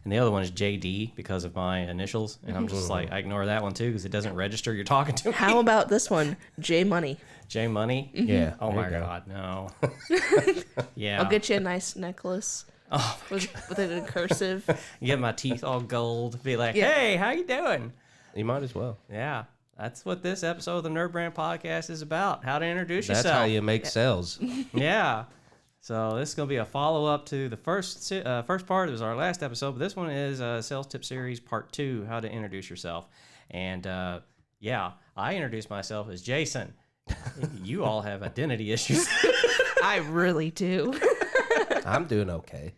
And the other one is JD because of my initials. And I'm just like, I ignore that one too because it doesn't register you're talking to me. How about this one? J Money. J Money? Yeah. Oh my God, no. Yeah. I'll get you a nice necklace. Oh, with it in cursive. get my teeth all gold. Be like, Yeah. hey, how you doing? You might as well. Yeah. That's what this episode of the NerdBrand Podcast is about. How to introduce That's yourself. how you make sales. Yeah. So this is going to be a follow-up to the first part. It was our last episode, but this one is Sales Tip Series Part 2, How to Introduce Yourself. And, yeah, I introduced myself as Jason. You all have identity issues. I really do. I'm doing okay.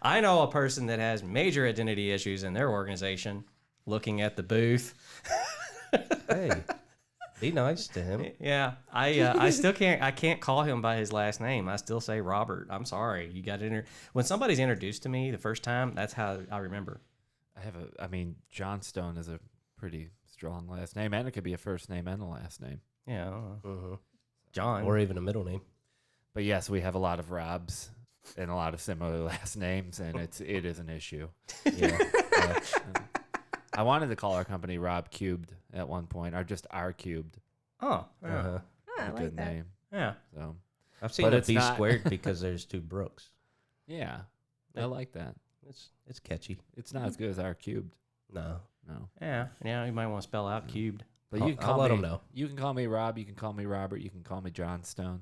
I know a person that has major identity issues in their organization, looking at the booth. Hey, be nice to him. Yeah, I still can't call him by his last name. I still say Robert. I'm sorry. You got to when somebody's introduced to me the first time, that's how I remember. I mean, Johnstone is a pretty strong last name, and it could be a first name and a last name. Yeah, I don't know. John. Or even a middle name. But yes, we have a lot of Robs and a lot of similar last names, and it is an issue. Yeah. I wanted to call our company Rob Cubed at one point, or just R Cubed. Oh, yeah. Uh-huh. I A like good that. name. Yeah. So I've seen But it it's be not- squared because there's two Brooks. yeah, I like that. It's catchy. It's not as good as R Cubed. No. No, Yeah. Yeah, you might want to spell out cubed. but I'll- you can I'll call let me. 'em know. You can call me Rob. You can call me Robert. You can call me Johnstone.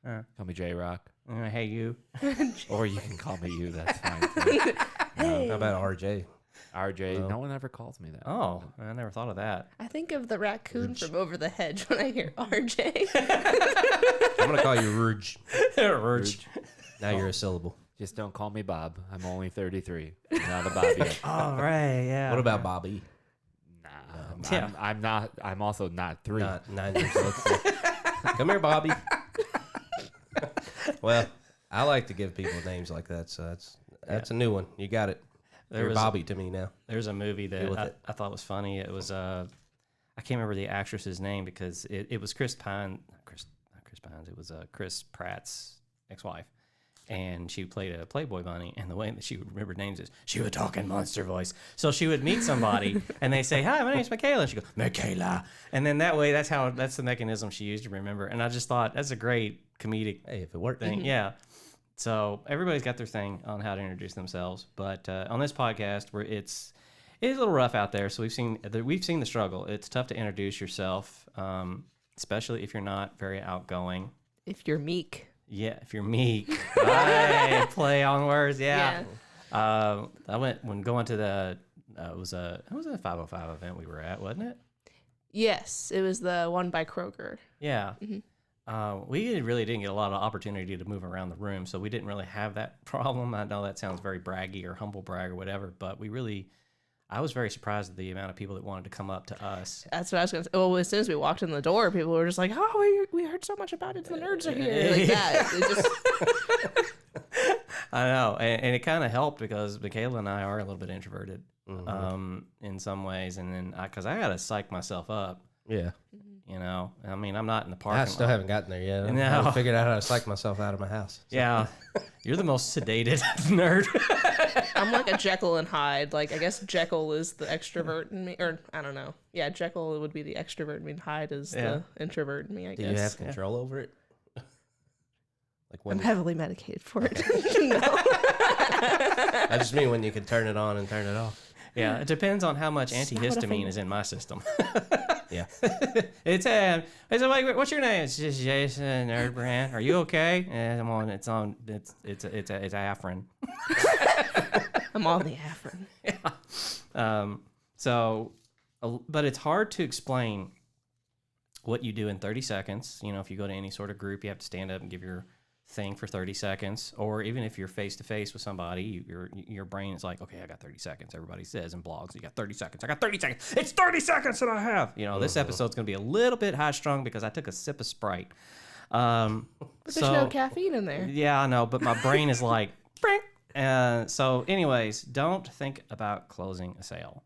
Call me J Rock, Hey, you. or you can call me you. That's fine. Too. How about RJ? RJ. No. No one ever calls me that. Oh, I never thought of that. I think of the raccoon from Over the Hedge when I hear RJ. I'm going to call you Rouge. Urge. Now you're a syllable. Just don't call me Bob. I'm only 33. I'm not a Bob yet. Oh, right. Yeah. What about Bobby? Nah, Yeah. I'm not. I'm also not 3. Not 9 years old. Come here, Bobby. Well, I like to give people names like that, so that's a new one. You got it. You're Bobby to me now. There's a movie Deal with that it. I thought was funny. It was I can't remember the actress's name because it was Chris Pines. It was Chris Pratt's ex-wife, and she played a Playboy bunny. And the way that she would remember names is she would talk in monster voice. So she would meet somebody, and they say, "Hi, my name's Michaela." And she goes, "Michaela," and then that way, that's the mechanism she used to remember. And I just thought that's a great comedic Hey, if it worked. thing. Yeah. So everybody's got their thing on how to introduce themselves, but on this podcast, where it's a little rough out there. So we've seen the struggle. It's tough to introduce yourself, especially if you're not very outgoing. If you're meek. Yeah, if you're meek. Right, play on words. Yeah. Yeah. I went when going to the it was a 505 event we were at, wasn't it? Yes, it was the one by Kroger. Yeah. We really didn't get a lot of opportunity to move around the room, so we didn't really have that problem. I know that sounds very braggy or humble brag or whatever, but I was very surprised at the amount of people that wanted to come up to us. That's what I was going to say. Well, as soon as we walked in the door, people were just like, oh, we heard so much about it. The nerds are here. Like that. It just... I know, and it kind of helped because Michaela and I are a little bit introverted in some ways, and then because I got to psych myself up, Yeah. you know. I mean, I'm not in the parking I still lot. haven't gotten there yet. No. I haven't figured out how to psych myself out of my house. So. Yeah, you're the most sedated nerd. I'm like a Jekyll and Hyde. Like, I guess Jekyll is the extrovert in me. Or, I don't know. Yeah, Jekyll would be the extrovert in me. Hyde is the introvert in me, I Do guess. you have control over it? Like when I'm heavily medicated for it. I just mean when you can turn it on and turn it off. Yeah, it depends on how much not what I antihistamine think. is in my system. Yeah. It's like, what's your name? It's just Jason NerdBrand. Are you okay? And I'm on. It's Afrin. I'm on the Afrin. But it's hard to explain what you do in 30 seconds. You know, if you go to any sort of group, you have to stand up and give your thing for 30 seconds. Or even if you're face to face with somebody, your brain is like, okay, I got 30 seconds. Everybody says in blogs, you got 30 seconds. I got 30 seconds. It's 30 seconds that I have. You know, this episode's going to be a little bit high strung because I took a sip of Sprite. But there's no caffeine in there. Yeah, I know, but my brain is like, brink. So anyways, don't think about closing a sale.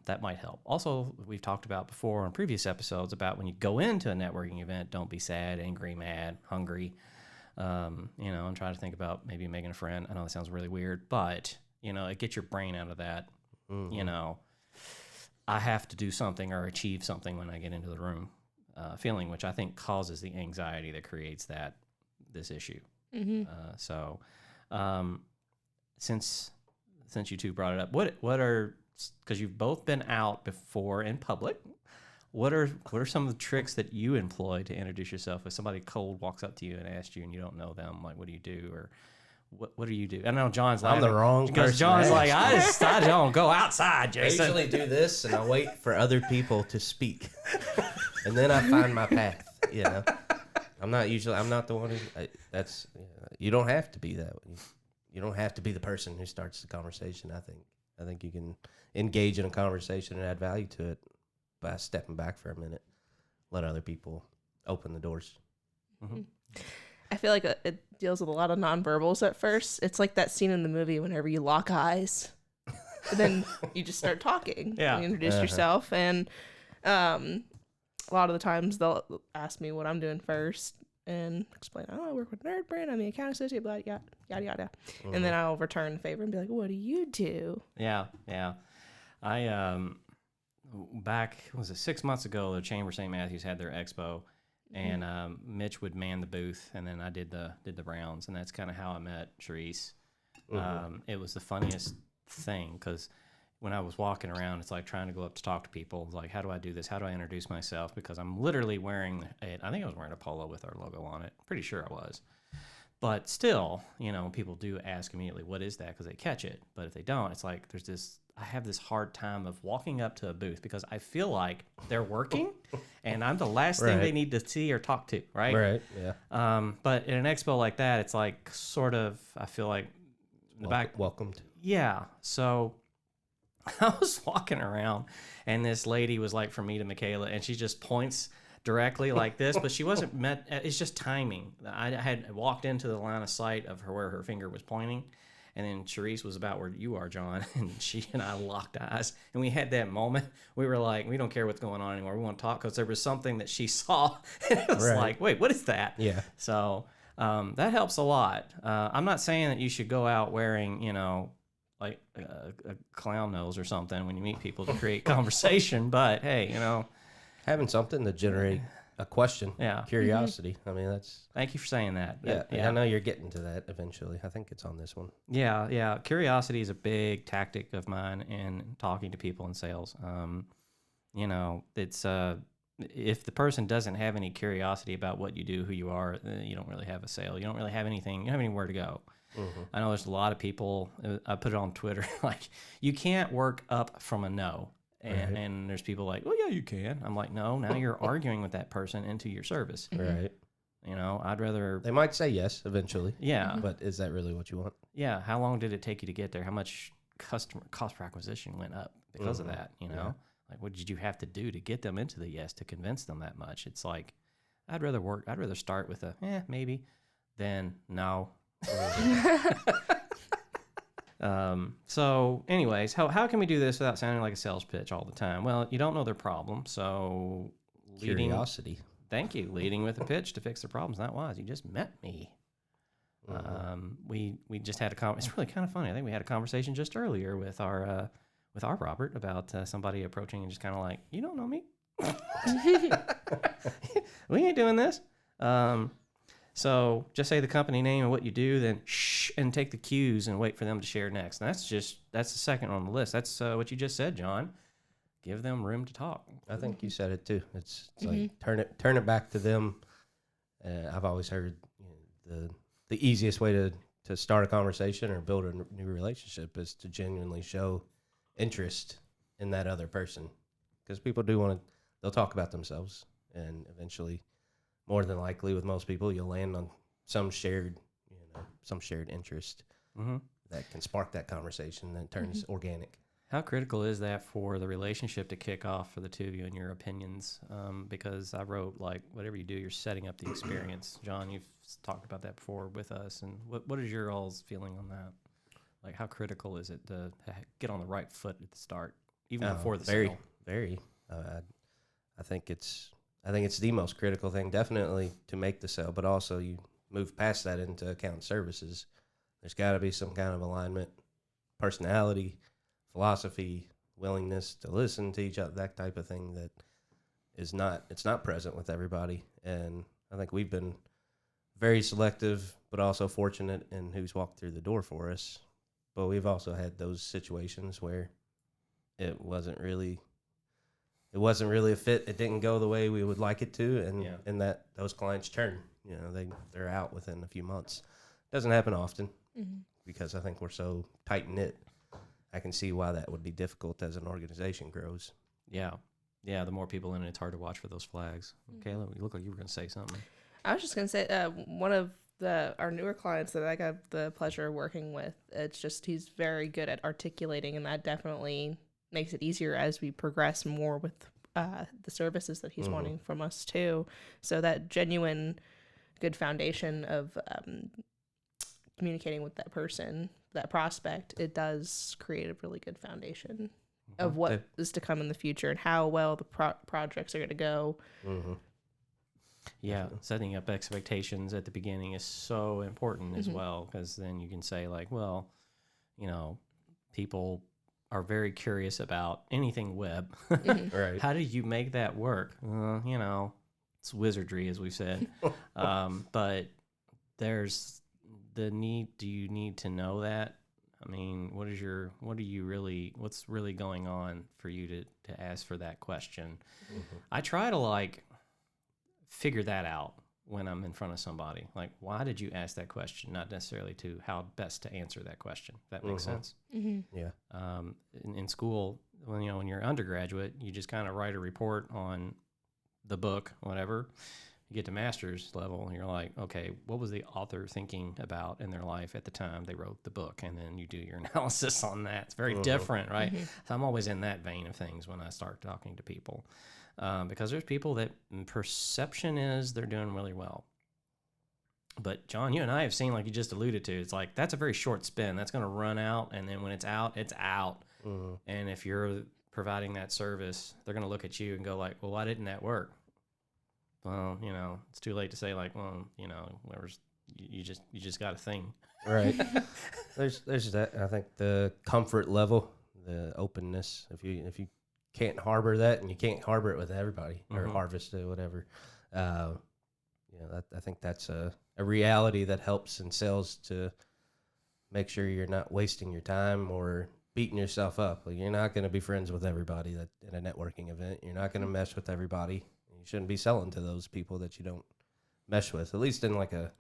That might help. Also, we've talked about before on previous episodes about when you go into a networking event, don't be sad, angry, mad, hungry. and try to think about maybe making a friend. I know that sounds really weird, but, it gets your brain out of that, I have to do something or achieve something when I get into the room feeling, which I think causes the anxiety that creates this issue. So since you two brought it up, what are, because you've both been out before in public, what are some of the tricks that you employ to introduce yourself? If somebody cold walks up to you and asks you and you don't know them, like, what do you do? Or what do you do? I know John's like, I'm the wrong person. Because John's like, I don't go outside, Jason. I usually do this, and I wait for other people to speak, and then I find my path. I'm not the one who. You don't have to be that. You don't have to be the person who starts the conversation. I think you can engage in a conversation and add value to it by stepping back for a minute, let other people open the doors. I feel like it deals with a lot of nonverbals at first. It's like that scene in the movie whenever you lock eyes, and then you just start talking. Yeah. You introduce yourself, and a lot of the times they'll ask me what I'm doing first and explain, I work with NerdBrand, I'm the account associate, blah, yada, yada, yada. And then I'll return the favor and be like, what do you do? Yeah. I, back, was it 6 months ago, the Chamber St. Matthews had their expo, and Mitch would man the booth, and then I did the rounds, and that's kind of how I met Therese. It was the funniest thing, because when I was walking around, it's like trying to go up to talk to people. It's like, how do I do this? How do I introduce myself? Because I'm literally wearing I think I was wearing a polo with our logo on it. Pretty sure I was. But still, people do ask immediately, what is that? Because they catch it. But if they don't, it's like I have this hard time of walking up to a booth because I feel like they're working and I'm the last thing they need to see or talk to, right? Right, yeah. But in an expo like that, it's like sort of, I feel like the back. Welcomed. Yeah. So I was walking around and this lady was like from me to Michaela, and she just points directly like this, but she wasn't met. It's just timing. I had walked into the line of sight of her where her finger was pointing, and then Therese was about where you are, John, and she and I locked eyes, and we had that moment. We were like, we don't care what's going on anymore. We want to talk, because there was something that she saw, and it was like, wait, what is that? Yeah. So that helps a lot. I'm not saying that you should go out wearing, like a clown nose or something when you meet people to create conversation, but hey, having something to generate a question, curiosity. I mean, that's. Thank you for saying that. Yeah, I know you're getting to that eventually. I think it's on this one. Yeah. Curiosity is a big tactic of mine in talking to people in sales. It's if the person doesn't have any curiosity about what you do, who you are, you don't really have a sale. You don't really have anything. You don't have anywhere to go. I know there's a lot of people. I put it on Twitter, like, you can't work up from a no. And there's people like, well, yeah, you can. I'm like, no, now you're arguing with that person into your service. Right. I'd rather. They might say yes eventually. Yeah. But is that really what you want? Yeah. How long did it take you to get there? How much customer cost per acquisition went up because of that? Yeah. Like, what did you have to do to get them into the yes, to convince them that much? It's like, I'd rather start with a, maybe, than no. So anyways, how can we do this without sounding like a sales pitch all the time? Well, you don't know their problem, so Curiosity. Thank you. Leading with a pitch to fix the problem's not wise. You just met me. We just had it's really kind of funny. I think we had a conversation just earlier with our Robert about somebody approaching and just kind of like, you don't know me. We ain't doing this. So just say the company name and what you do, then shh, and take the cues and wait for them to share next. And that's the second on the list. That's what you just said, John. Give them room to talk. I think you said it too. It's like turn it back to them. I've always heard the easiest way to start a conversation or build a new relationship is to genuinely show interest in that other person, because people do they'll talk about themselves, and eventually, more than likely, with most people, you'll land on some shared interest that can spark that conversation that turns organic. How critical is that for the relationship to kick off for the two of you and your opinions? Because I wrote, like, whatever you do, you're setting up the experience. John, you've talked about that before with us. And what is your all's feeling on that? Like, how critical is it to get on the right foot at the start, even before the sale? Very. I think it's the most critical thing, definitely, to make the sale, but also you move past that into account services. There's got to be some kind of alignment, personality, philosophy, willingness to listen to each other, that type of thing that it's not present with everybody. And I think we've been very selective, but also fortunate in who's walked through the door for us. But we've also had those situations where it wasn't really a fit. It didn't go the way we would like it to, and that those clients churn. You know, they're out within a few months. Doesn't happen often because I think we're so tight knit. I can see why that would be difficult as an organization grows. Yeah. The more people in it, it's hard to watch for those flags. Kayla, you look like you were going to say something. I was just going to say, one of our newer clients that I got the pleasure of working with, it's just he's very good at articulating, and that definitely makes it easier as we progress more with the services that he's wanting from us too. So that genuine good foundation of communicating with that person, that prospect, it does create a really good foundation of what is to come in the future and how well the projects are going to go. Yeah, setting up expectations at the beginning is so important as well, because then you can say like, well, you know, people are very curious about anything web. Right. How did you make that work? You know, it's wizardry, as we've said. But there's the need. Do you need to know that? I mean, what's really going on for you to ask for that question? I try to like figure that out when I'm in front of somebody. Like, why did you ask that question? Not necessarily to how best to answer that question. If that makes sense. Yeah. In school, when you're undergraduate, you just kind of write a report on the book, whatever. You get to master's level, and you're like, okay, what was the author thinking about in their life at the time they wrote the book? And then you do your analysis on that. It's very different, right? So I'm always in that vein of things when I start talking to people, because there's people that perception is they're doing really well. But John, you and I have seen, like you just alluded to, it's like that's a very short spin. That's going to run out, and then when it's out, it's out. And if you're providing that service, they're going to look at you and go like, well, why didn't that work? Well, it's too late to say like, well, you just got a thing. Right. There's that. I think the comfort level, the openness. If you can't harbor that, and you can't harbor it with everybody or harvest it, whatever. I think that's a reality that helps in sales to make sure you're not wasting your time or beating yourself up. Like, you're not going to be friends with everybody that in a networking event. You're not going to mesh with everybody. You shouldn't be selling to those people that you don't mesh with, at least in like a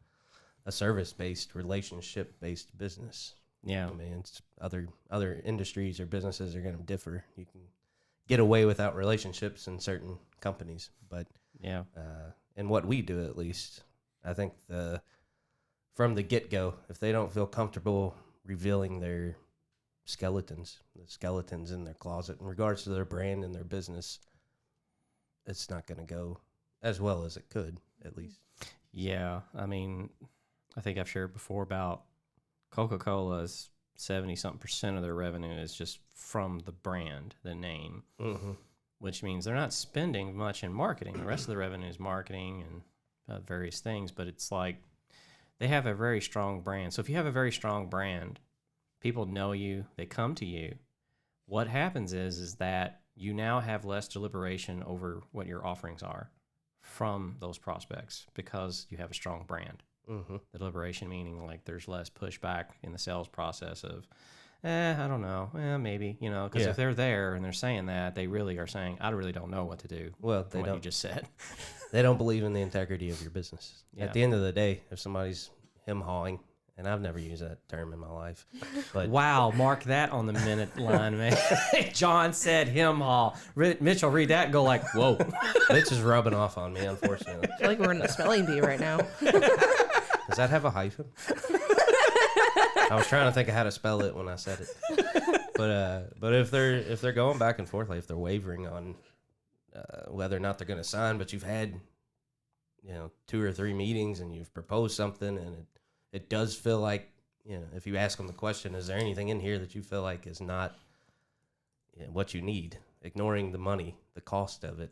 service-based, relationship-based business. Yeah. I mean, it's other industries or businesses are going to differ. You can get away without relationships in certain companies, but in what we do, at least, I think from the get-go, if they don't feel comfortable revealing their the skeletons in their closet in regards to their brand and their business, it's not going to go as well as it could, at least. Yeah. I mean, I think I've shared before about Coca-Cola's 70-something% of their revenue is just from the brand, the name, which means they're not spending much in marketing. The rest of the revenue is marketing and various things, but it's like they have a very strong brand. So if you have a very strong brand, people know you, they come to you. What happens is that you now have less deliberation over what your offerings are from those prospects because you have a strong brand. The deliberation meaning like there's less pushback in the sales process of, I don't know, maybe, because if they're there and they're saying that, they really are saying, I really don't know what to do. Well, they what don't. You just said. They don't believe in the integrity of your business. Yeah. At the end of the day, if somebody's him-hawing, and I've never used that term in my life. But wow, mark that on the minute line, man. John said him haul. Mitchell, read that and go like, whoa. Mitch is rubbing off on me, unfortunately. I feel like we're in a spelling bee right now. Does that have a hyphen? I was trying to think of how to spell it when I said it. But if they're going back and forth, like if they're wavering on whether or not they're going to sign, but you've had 2 or 3 meetings and you've proposed something, and it does feel like, if you ask them the question, is there anything in here that you feel like is not what you need, ignoring the money, the cost of it,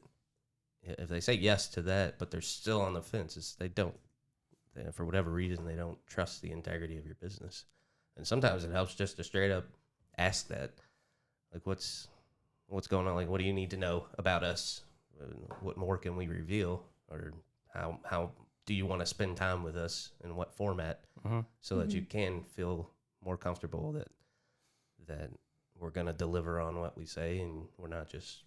if they say yes to that, but they're still on the fence, they don't for whatever reason, they don't trust the integrity of your business. And sometimes it helps just to straight up ask that, like, what's going on? Like, what do you need to know about us? What more can we reveal? Or how do you want to spend time with us, in what format, so that you can feel more comfortable that we're going to deliver on what we say, and we're not just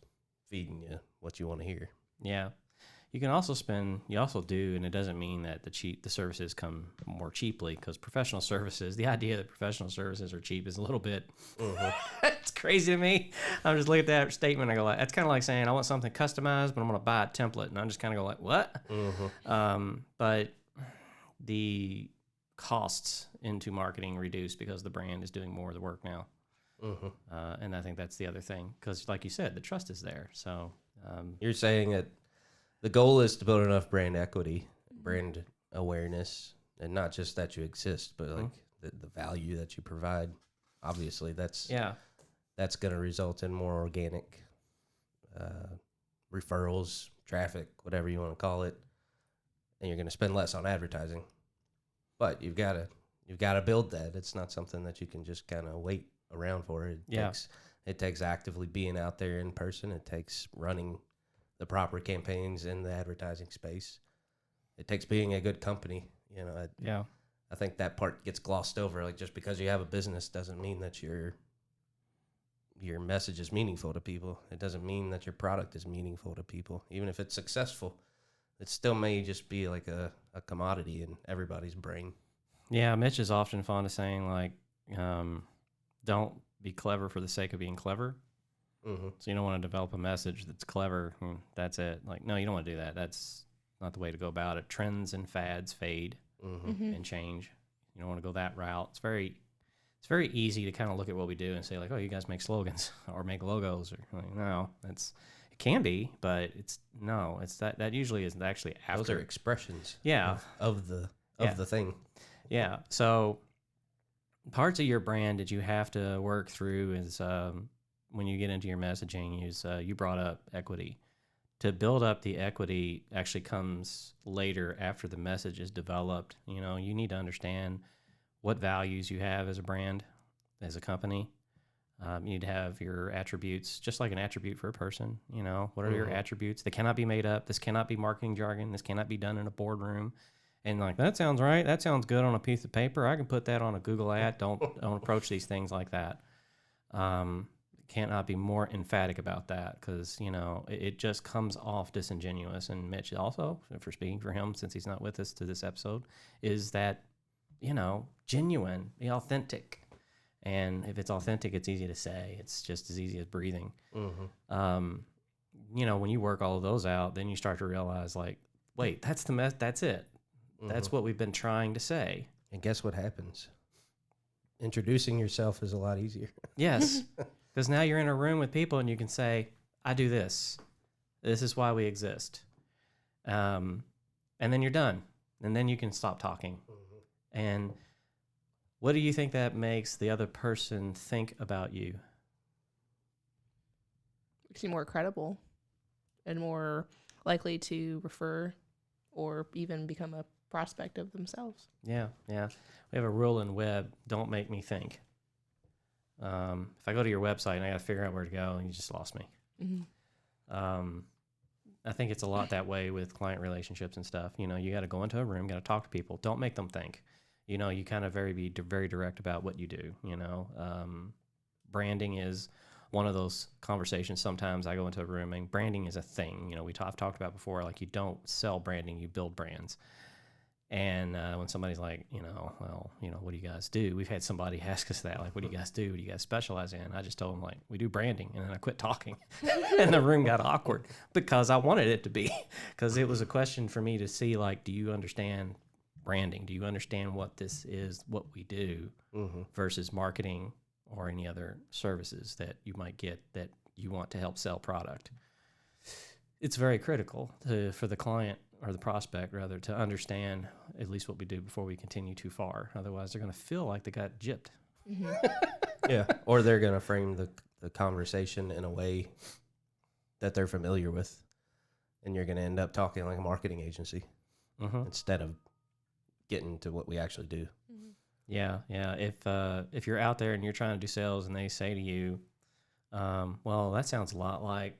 feeding you what you want to hear. Yeah. You also do, and it doesn't mean that the services come more cheaply, because professional services, the idea that professional services are cheap is a little bit, it's crazy to me. I'm just looking at that statement, I go like, that's kind of like saying I want something customized, but I'm going to buy a template, and I'm just kind of go like, what? But the costs into marketing reduce because the brand is doing more of the work now. And I think that's the other thing, because like you said, the trust is there. So you're saying that the goal is to build enough brand equity, brand awareness, and not just that you exist, but like the value that you provide. Obviously, that's going to result in more organic referrals, traffic, whatever you want to call it, and you're going to spend less on advertising. But you've got to build that. It's not something that you can just kind of wait around for. It takes actively being out there in person. It takes running the proper campaigns in the advertising space. It takes being a good company. I think that part gets glossed over. Like, just because you have a business doesn't mean that your message is meaningful to people. It doesn't mean that your product is meaningful to people. Even if it's successful, it still may just be like a commodity in everybody's brain. Yeah, Mitch is often fond of saying, like, don't be clever for the sake of being clever. So you don't want to develop a message that's clever. That's it. Like, no, you don't want to do that. That's not the way to go about it. Trends and fads fade and change. You don't want to go that route. It's very easy to kind of look at what we do and say, like, oh, you guys make slogans or make logos, or like, no, it can be, but it's that usually is actually after. Those are expressions. Yeah. Of the thing. Yeah. So parts of your brand that you have to work through is when you get into your messaging, you brought up equity. To build up the equity actually comes later, after the message is developed. You need to understand what values you have as a brand, as a company. You need to have your attributes, just like an attribute for a person. What are your attributes? They cannot be made up. This cannot be marketing jargon. This cannot be done in a boardroom. And like, that sounds right. That sounds good on a piece of paper. I can put that on a Google ad. Don't approach these things like that. Cannot be more emphatic about that, because it just comes off disingenuous. And Mitch also, for speaking for him, since he's not with us to this episode, is that genuine, be authentic. And if it's authentic, it's easy to say. It's just as easy as breathing. When you work all of those out, then you start to realize, like, wait, that's that's it. That's what we've been trying to say. And guess what happens? Introducing yourself is a lot easier. Yes. Because now you're in a room with people and you can say, I do this. This is why we exist. And then you're done. And then you can stop talking. And what do you think that makes the other person think about you? Makes you more credible and more likely to refer or even become a prospect of themselves. Yeah. We have a rule in web, don't make me think. If I go to your website and I got to figure out where to go, you just lost me. I think it's a lot that way with client relationships and stuff. You got to go into a room, got to talk to people. Don't make them think. You kind of be very direct about what you do. Branding is one of those conversations. Sometimes I go into a room and branding is a thing. I've talked about before, like, you don't sell branding, you build brands. And when somebody's like, what do you guys do? We've had somebody ask us that, like, what do you guys do? What do you guys specialize in? I just told them, like, we do branding. And then I quit talking. And the room got awkward because I wanted it to be. Because it was a question for me to see, like, do you understand branding? Do you understand what this is, what we do, versus marketing or any other services that you might get that you want to help sell product? It's very critical for the client, or the prospect rather, to understand at least what we do before we continue too far. Otherwise, they're going to feel like they got gypped. Yeah, or they're going to frame the conversation in a way that they're familiar with, and you're going to end up talking like a marketing agency instead of getting to what we actually do. Yeah. If you're out there and you're trying to do sales and they say to you, well, that sounds a lot like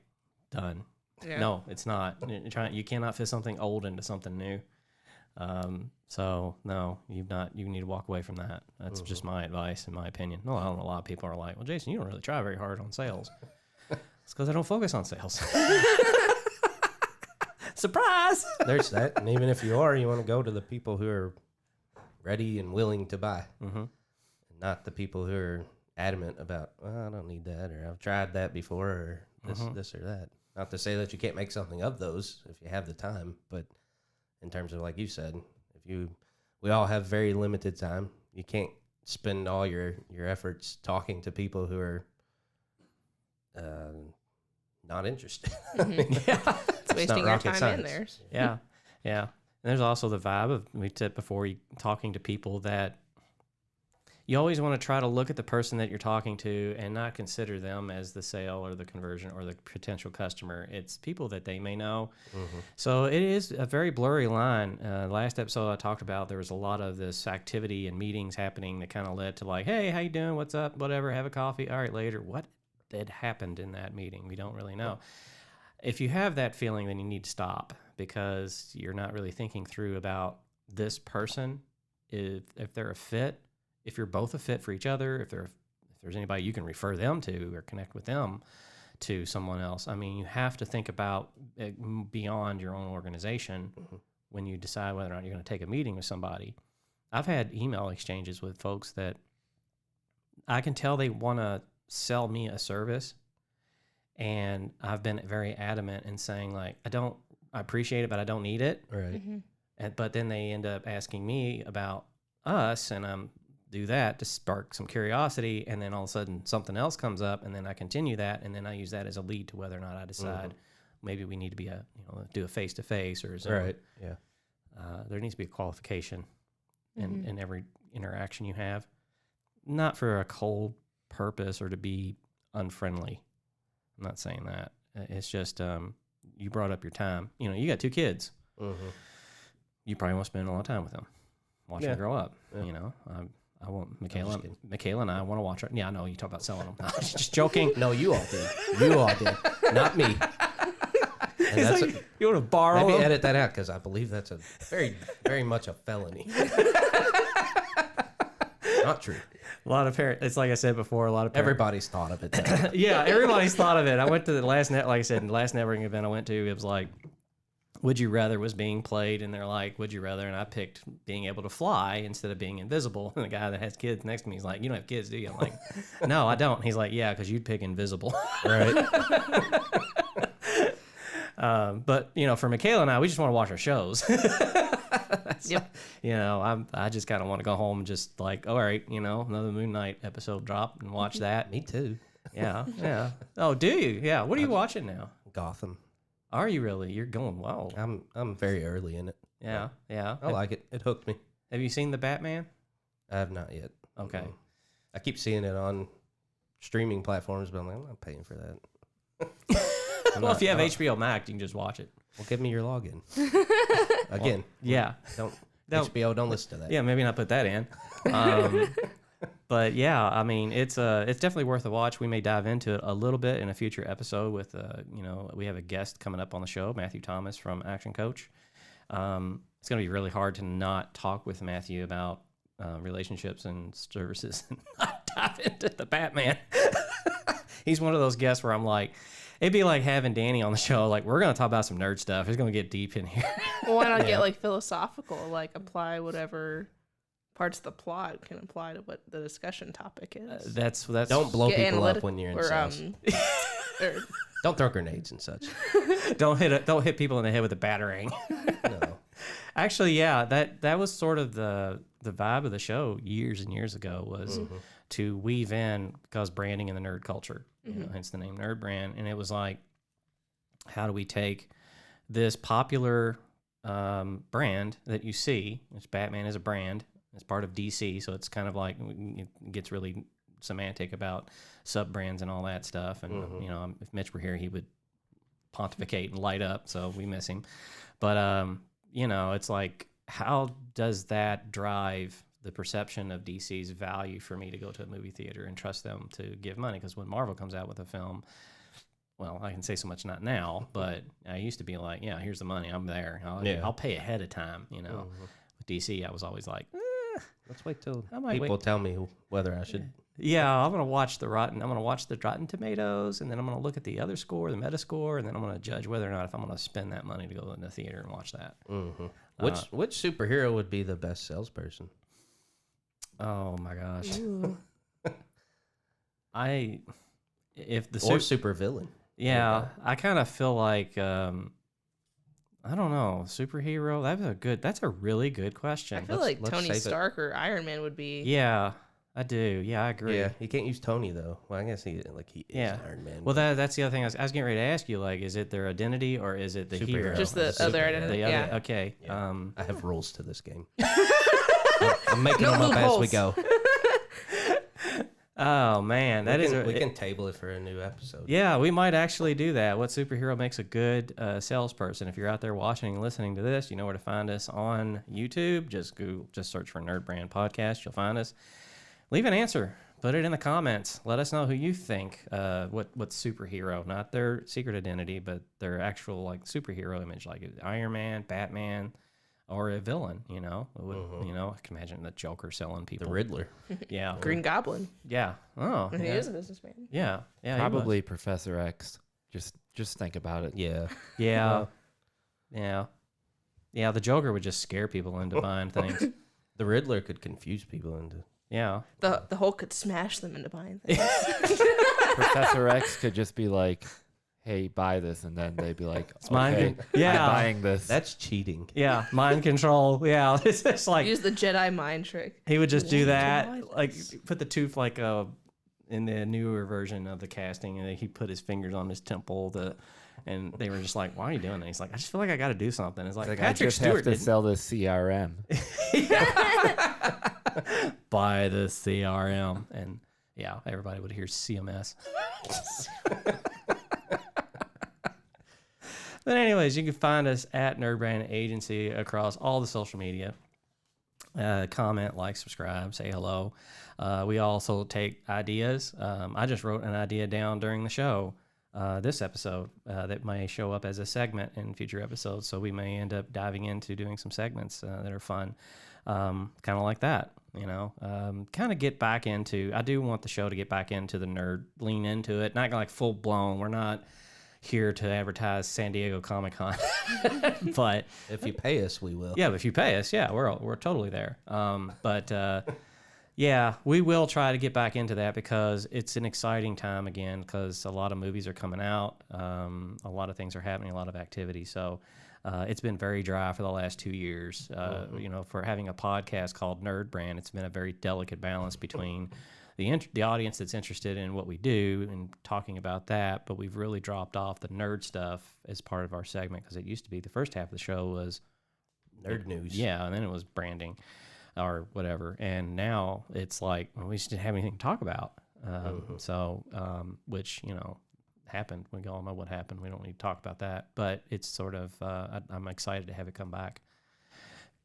done. Yeah. No, it's not. You cannot fit something old into something new. So no, you need to walk away from that. That's just my advice, in my opinion. No, I don't know. A lot of people are like, well, Jason, you don't really try very hard on sales. It's because I don't focus on sales. Surprise! There's that. And even if you are, you want to go to the people who are ready and willing to buy, not the people who are adamant about, well, I don't need that, or I've tried that before, or this or that. Not to say that you can't make something of those if you have the time, but in terms of, like you said, we all have very limited time. You can't spend all your efforts talking to people who are not interested. Yeah, it's wasting your time in there. Yeah. And there's also the vibe of, we said before, talking to people that you always want to try to look at the person that you're talking to and not consider them as the sale or the conversion or the potential customer. It's people that they may know. So it is a very blurry line. Last episode I talked about, there was a lot of this activity and meetings happening that kind of led to like, hey, how you doing? What's up? Whatever. Have a coffee. All right, later. What had happened in that meeting? We don't really know. If you have that feeling, then you need to stop, because you're not really thinking through about this person, if they're a fit. If you're both a fit for each other, if there's anybody you can refer them to or connect with them to someone else. I mean, you have to think about it beyond your own organization when you decide whether or not you're going to take a meeting with somebody. I've had email exchanges with folks that I can tell they want to sell me a service, and I've been very adamant in saying, like, I appreciate it, but I don't need it. Right. But then they end up asking me about us, and I'm do that to spark some curiosity, and then all of a sudden something else comes up, and then I continue that, and then I use that as a lead to whether or not I decide maybe we need to be do a face-to-face or Zoom. Right. Yeah. There needs to be a qualification in every interaction you have, not for a cold purpose or to be unfriendly. I'm not saying that. It's just you brought up your time. You got 2 kids. You probably want to spend a lot of time with them, watching them grow up. Yeah. I want Michaela and I want to watch her. Yeah, I know you talk about selling them. Just joking. No, you all did. You all did. Not me. And that's like, you want to borrow maybe them? Edit that out, because I believe that's a very, very much a felony. Not true. A lot of parents. It's like I said before. A lot of parents, everybody's thought of it. Yeah, everybody's thought of it. I went to the last networking event I went to. It was like, Would You Rather was being played, and they're like, would you rather? And I picked being able to fly instead of being invisible. And the guy that has kids next to me, he's like, you don't have kids, do you? I'm like, no, I don't. He's like, yeah, because you'd pick invisible. Right. But, for Michaela and I, we just want to watch our shows. Yep. I just kind of want to go home and just like, all right, another Moon Knight episode drop and watch that. Me too. Yeah. Oh, do you? Yeah. What are you watching now? Gotham. Are you really? You're going well. I'm very early in it. Yeah. I like it. It hooked me. Have you seen the Batman? I have not yet. Okay. I keep seeing it on streaming platforms, but I'm like, I'm not paying for that. If you have HBO Max, you can just watch it. Well, give me your login. Again. Yeah. Don't HBO, don't listen to that. Yeah, maybe not put that in. But yeah, I mean, it's definitely worth a watch. We may dive into it a little bit in a future episode with, we have a guest coming up on the show, Matthew Thomas from Action Coach. It's going to be really hard to not talk with Matthew about relationships and services and not dive into the Batman. He's one of those guests where I'm like, it'd be like having Danny on the show. Like, we're going to talk about some nerd stuff. He's going to get deep in here. Well, why not get like philosophical? Like, apply whatever parts of the plot can apply to what the discussion topic is. That's don't blow people up when you're in sales. Don't throw grenades and such. Don't hit people in the head with a batarang. No. Actually, yeah, that was sort of the vibe of the show years and years ago, was to weave in, because branding in the nerd culture, hence the name NerdBrand. And it was like, how do we take this popular brand that you see, which Batman is a brand, it's part of DC, so it's kind of like, it gets really semantic about sub-brands and all that stuff. And, if Mitch were here, he would pontificate and light up, so we miss him. But, it's like, how does that drive the perception of DC's value for me to go to a movie theater and trust them to give money? Because when Marvel comes out with a film, well, I can say so much not now, but I used to be like, yeah, here's the money, I'm there. I'll pay ahead of time, you know. With DC, I was always like, let's wait till might people tell me whether I should. Yeah, I'm gonna watch the Rotten Tomatoes, and then I'm gonna look at the other score, the Metascore, and then I'm gonna judge whether or not if I'm gonna spend that money to go in the theater and watch that. Which superhero would be the best salesperson? Oh my gosh, or super villain? Yeah, I kind of feel like I don't know, superhero. That's a really good question. I feel like Tony Stark or Iron Man would be. Yeah, I do. Yeah, I agree. Yeah, you can't use Tony though. Well, I guess he is Iron Man. Well, that's the other thing. I was getting ready to ask you. Like, is it their identity or is it the hero? Just the other identity. Yeah. Okay. Yeah. I have rules to this game. I'm making them up as we go. Oh man, we can table it for a new episode. Yeah, we might actually do that. What superhero makes a good salesperson? If you're out there watching and listening to this, you know where to find us on YouTube. Just search for NerdBrand Podcast. You'll find us. Leave an answer. Put it in the comments. Let us know who you think. What superhero? Not their secret identity, but their actual like superhero image, like Iron Man, Batman. Or a villain, you know. You know, I can imagine the Joker selling people. The Riddler. Yeah. Green Goblin. Yeah. Oh. He is a businessman. Yeah. Yeah. Probably Professor X. Just think about it. Yeah. Yeah. Yeah. Yeah. The Joker would just scare people into buying things. The Riddler could confuse people into. Yeah. The Hulk could smash them into buying things. Professor X could just be like, hey, buy this, and then they'd be like, it's mine. I'm buying this. That's cheating. Yeah, mind control. Yeah, it's just like use the Jedi mind trick. He would just do that, like put the tooth like in the newer version of the casting, and he put his fingers on his temple. And they were just like, "Why are you doing that?" He's like, "I just feel like I got to do something." It's like Patrick I just Stewart have to sell this CRM. Buy the CRM, and yeah, everybody would hear CMS. But anyways, you can find us at NerdBrand Agency across all the social media. Comment, like, subscribe, say hello. We also take ideas. I just wrote an idea down during the show, this episode, that may show up as a segment in future episodes. So we may end up diving into doing some segments that are fun, kind of like that. You know, kind of get back into. I do want the show to get back into the nerd, lean into it, not like full blown. We're not here to advertise San Diego Comic-Con, but if you pay us, we will. Yeah, if you pay us, yeah, we're totally there. Yeah, we will try to get back into that because it's an exciting time again because a lot of movies are coming out, a lot of things are happening, a lot of activity. So it's been very dry for the last 2 years. You know, for having a podcast called NerdBrand, it's been a very delicate balance between the audience that's interested in what we do and talking about that, but we've really dropped off the nerd stuff as part of our segment because it used to be the first half of the show was nerd news. Yeah, and then it was branding or whatever. And now it's like, well, we just didn't have anything to talk about. So, which, you know, happened. We all know what happened. We don't need to talk about that. But it's sort of, I'm excited to have it come back.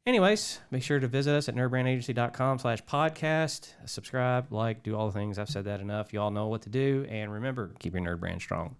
Anyways, make sure to visit us at nerdbrandagency.com/podcast. Subscribe, like, do all the things. I've said that enough. You all know what to do. And remember, keep your nerd brand strong.